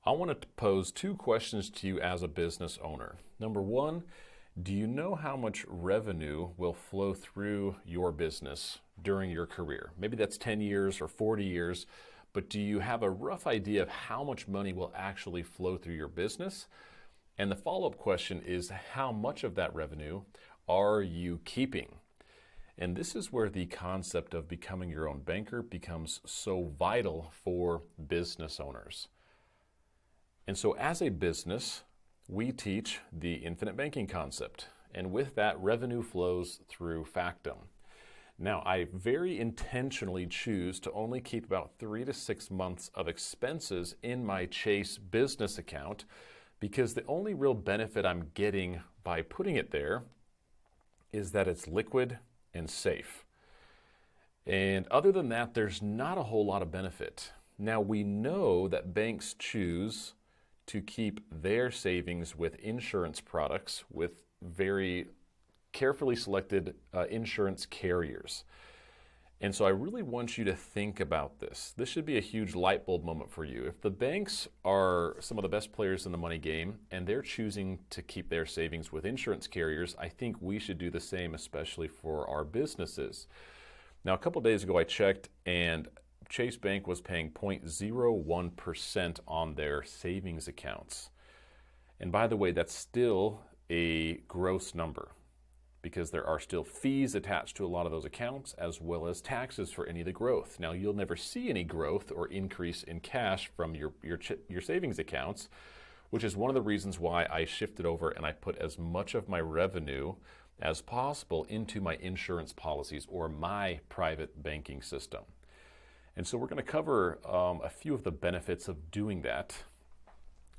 I want to pose two questions to you as a business owner. Number one, do you know how much revenue will flow through your business during your career? Maybe that's 10 years or 40 years, but do you have a rough idea of how much money will actually flow through your business? And the follow-up question is, how much of that revenue are you keeping? And this is where the concept of becoming your own banker becomes so vital for business owners. And so as a business, we teach the infinite banking concept. And with that, revenue flows through Factum. Now, I very intentionally choose to only keep about 3 to 6 months of expenses in my Chase business account because the only real benefit I'm getting by putting it there is that it's liquid and safe. And other than that, there's not a whole lot of benefit. Now, we know that banks choose to keep their savings with insurance products with very carefully selected insurance carriers. And so I really want you to think about this. This should be a huge light bulb moment for you. If the banks are some of the best players in the money game and they're choosing to keep their savings with insurance carriers, I think we should do the same, especially for our businesses. Now, a couple of days ago I checked and Chase Bank was paying 0.01% on their savings accounts. And by the way, that's still a gross number because there are still fees attached to a lot of those accounts as well as taxes for any of the growth. Now, you'll never see any growth or increase in cash from your savings accounts, which is one of the reasons why I shifted over and I put as much of my revenue as possible into my insurance policies or my private banking system. And so we're going to cover a few of the benefits of doing that.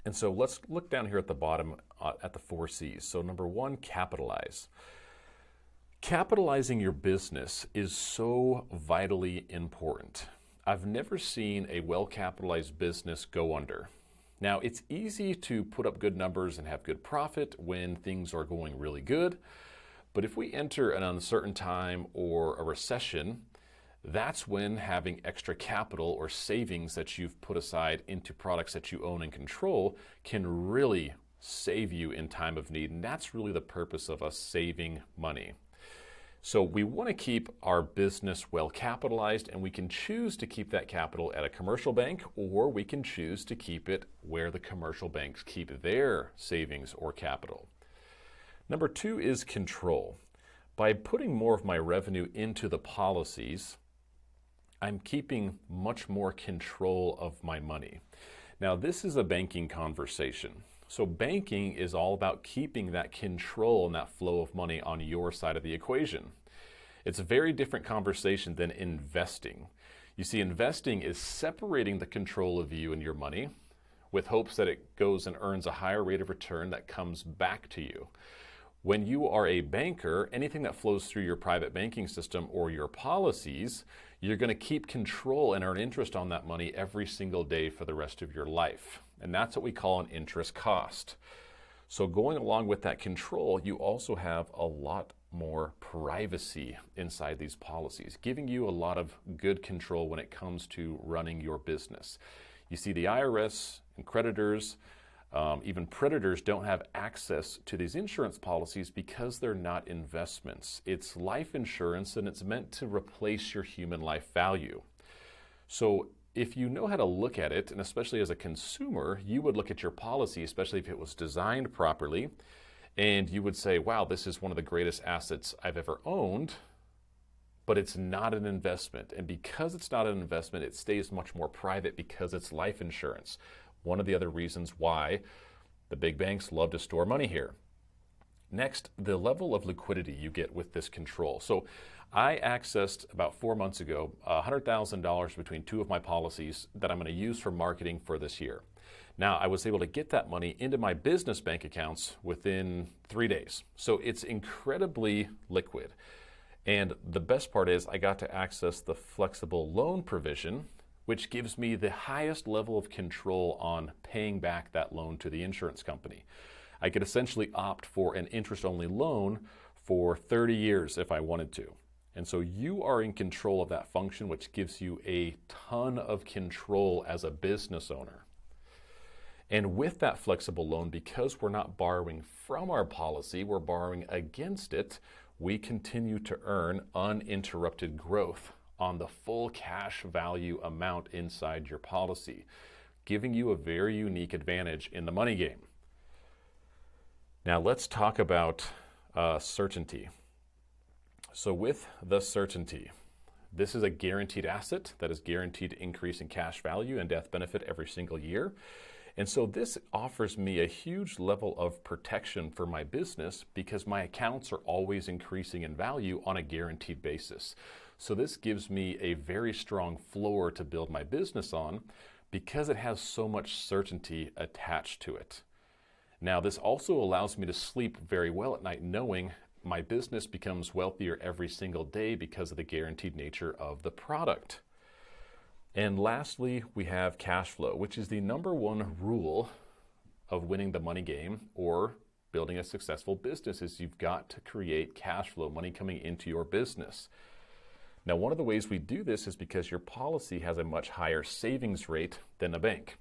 And so let's look down here at the bottom at the 4 C's. So number one, capitalize. Capitalizing your business is so vitally important. I've never seen a well-capitalized business go under. Now, it's easy to put up good numbers and have good profit when things are going really good. But if we enter an uncertain time or a recession, that's when having extra capital or savings that you've put aside into products that you own and control can really save you in time of need. And that's really the purpose of us saving money. So we want to keep our business well capitalized, and we can choose to keep that capital at a commercial bank, or we can choose to keep it where the commercial banks keep their savings or capital. Number two is control. By putting more of my revenue into the policies, I'm keeping much more control of my money. Now, this is a banking conversation. So banking is all about keeping that control and that flow of money on your side of the equation. It's a very different conversation than investing. You see, investing is separating the control of you and your money with hopes that it goes and earns a higher rate of return that comes back to you. When you are a banker, anything that flows through your private banking system or your policies, you're going to keep control and earn interest on that money every single day for the rest of your life. And that's what we call an interest cost. So going along with that control, you also have a lot more privacy inside these policies, giving you a lot of good control when it comes to running your business. You see, the IRS and creditors, even predators don't have access to these insurance policies because they're not investments. It's life insurance, and it's meant to replace your human life value. So if you know how to look at it, and especially as a consumer, you would look at your policy, especially if it was designed properly, and you would say, wow, this is one of the greatest assets I've ever owned, but it's not an investment. And because it's not an investment, it stays much more private because it's life insurance. One of the other reasons why the big banks love to store money here. Next, the level of liquidity you get with this control. So I accessed about 4 months ago $100,000 between two of my policies that I'm going to use for marketing for this year. Now, I was able to get that money into my business bank accounts within 3 days. So it's incredibly liquid. And the best part is I got to access the flexible loan provision, which gives me the highest level of control on paying back that loan to the insurance company. I could essentially opt for an interest-only loan for 30 years if I wanted to. And so you are in control of that function, which gives you a ton of control as a business owner. And with that flexible loan, because we're not borrowing from our policy, we're borrowing against it, we continue to earn uninterrupted growth on the full cash value amount inside your policy, giving you a very unique advantage in the money game. Now let's talk about certainty. So with the certainty, this is a guaranteed asset that is guaranteed to increase in cash value and death benefit every single year. And so this offers me a huge level of protection for my business because my accounts are always increasing in value on a guaranteed basis. So this gives me a very strong floor to build my business on because it has so much certainty attached to it. Now, this also allows me to sleep very well at night knowing my business becomes wealthier every single day because of the guaranteed nature of the product. And lastly, we have cash flow, which is the number one rule of winning the money game or building a successful business is you've got to create cash flow, money coming into your business. Now, one of the ways we do this is because your policy has a much higher savings rate than a bank.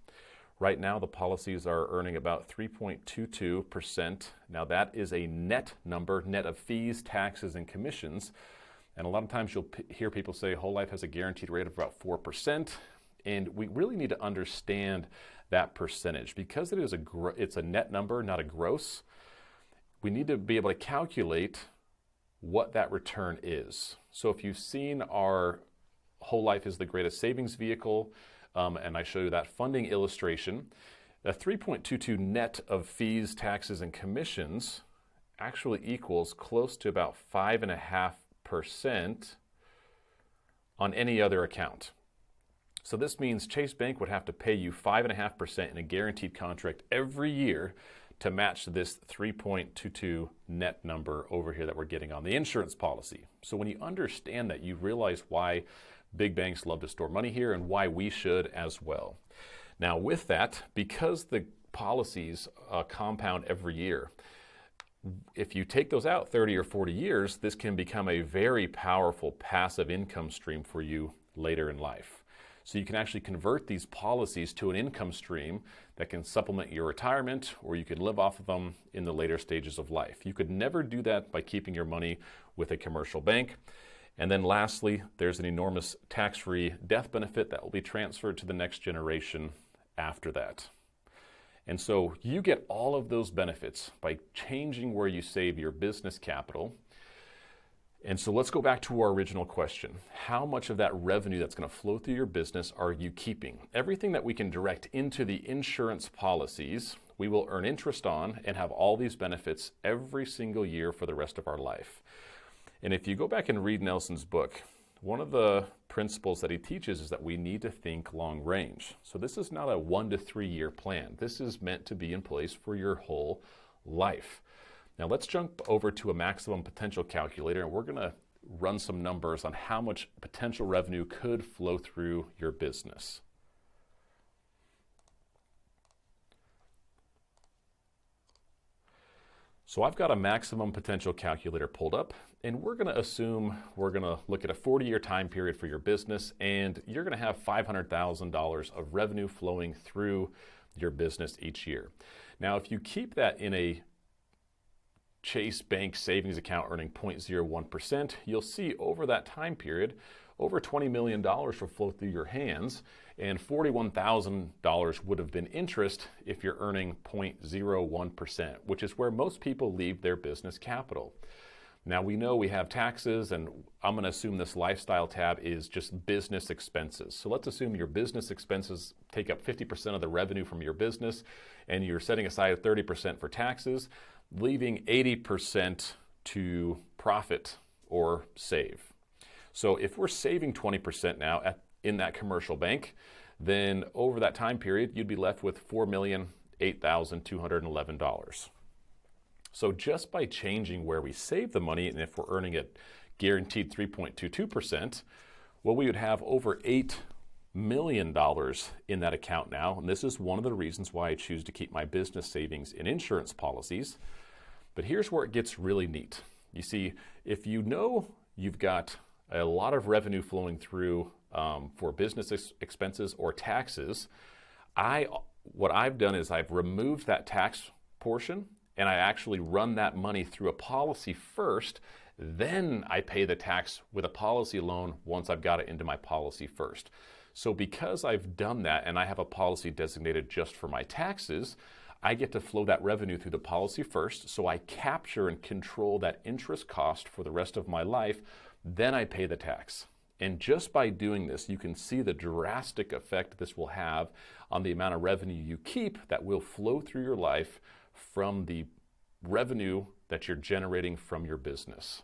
Right now, the policies are earning about 3.22%. Now, that is a net number, net of fees, taxes, and commissions. And a lot of times you'll hear people say whole life has a guaranteed rate of about 4%. And we really need to understand that percentage because it is it's a net number, not a gross. We need to be able to calculate what that return is. So if you've seen our whole life is the greatest savings vehicle, and I show you that funding illustration, the 3.22 net of fees, taxes, and commissions actually equals close to about 5.5% on any other account. So this means Chase Bank would have to pay you 5.5% in a guaranteed contract every year to match this 3.22 net number over here that we're getting on the insurance policy. So when you understand that, you realize why big banks love to store money here and why we should as well. Now with that, because the policies compound every year, if you take those out 30 or 40 years, this can become a very powerful passive income stream for you later in life. So you can actually convert these policies to an income stream that can supplement your retirement, or you can live off of them in the later stages of life. You could never do that by keeping your money with a commercial bank. And then lastly, there's an enormous tax-free death benefit that will be transferred to the next generation after that. And so you get all of those benefits by changing where you save your business capital. And so let's go back to our original question. How much of that revenue that's going to flow through your business are you keeping? Everything that we can direct into the insurance policies, we will earn interest on and have all these benefits every single year for the rest of our life. And if you go back and read Nelson's book, one of the principles that he teaches is that we need to think long range. So this is not a 1 to 3 year plan. This is meant to be in place for your whole life. Now let's jump over to a maximum potential calculator, and we're going to run some numbers on how much potential revenue could flow through your business. So I've got a maximum potential calculator pulled up, and we're going to assume we're going to look at a 40-year time period for your business, and you're going to have $500,000 of revenue flowing through your business each year. Now, if you keep that in a Chase Bank savings account earning 0.01%, you'll see over that time period, over $20 million will flow through your hands, and $41,000 would have been interest if you're earning 0.01%, which is where most people leave their business capital. Now we know we have taxes, and I'm going to assume this lifestyle tab is just business expenses. So let's assume your business expenses take up 50% of the revenue from your business, and you're setting aside 30% for taxes, leaving 80% to profit or save. So if we're saving 20% now in that commercial bank, then over that time period, you'd be left with $4,008,211. So just by changing where we save the money, and if we're earning it guaranteed 3.22%, well, we would have over $8 million in that account now. And this is one of the reasons why I choose to keep my business savings in insurance policies. But here's where it gets really neat. You see, if you know you've got a lot of revenue flowing through for business expenses or taxes, I what I've done is I've removed that tax portion and I actually run that money through a policy first. Then I pay the tax with a policy loan once I've got it into my policy first. So because I've done that and I have a policy designated just for my taxes, I get to flow that revenue through the policy first, so I capture and control that interest cost for the rest of my life, then I pay the tax. And just by doing this, you can see the drastic effect this will have on the amount of revenue you keep that will flow through your life from the revenue that you're generating from your business.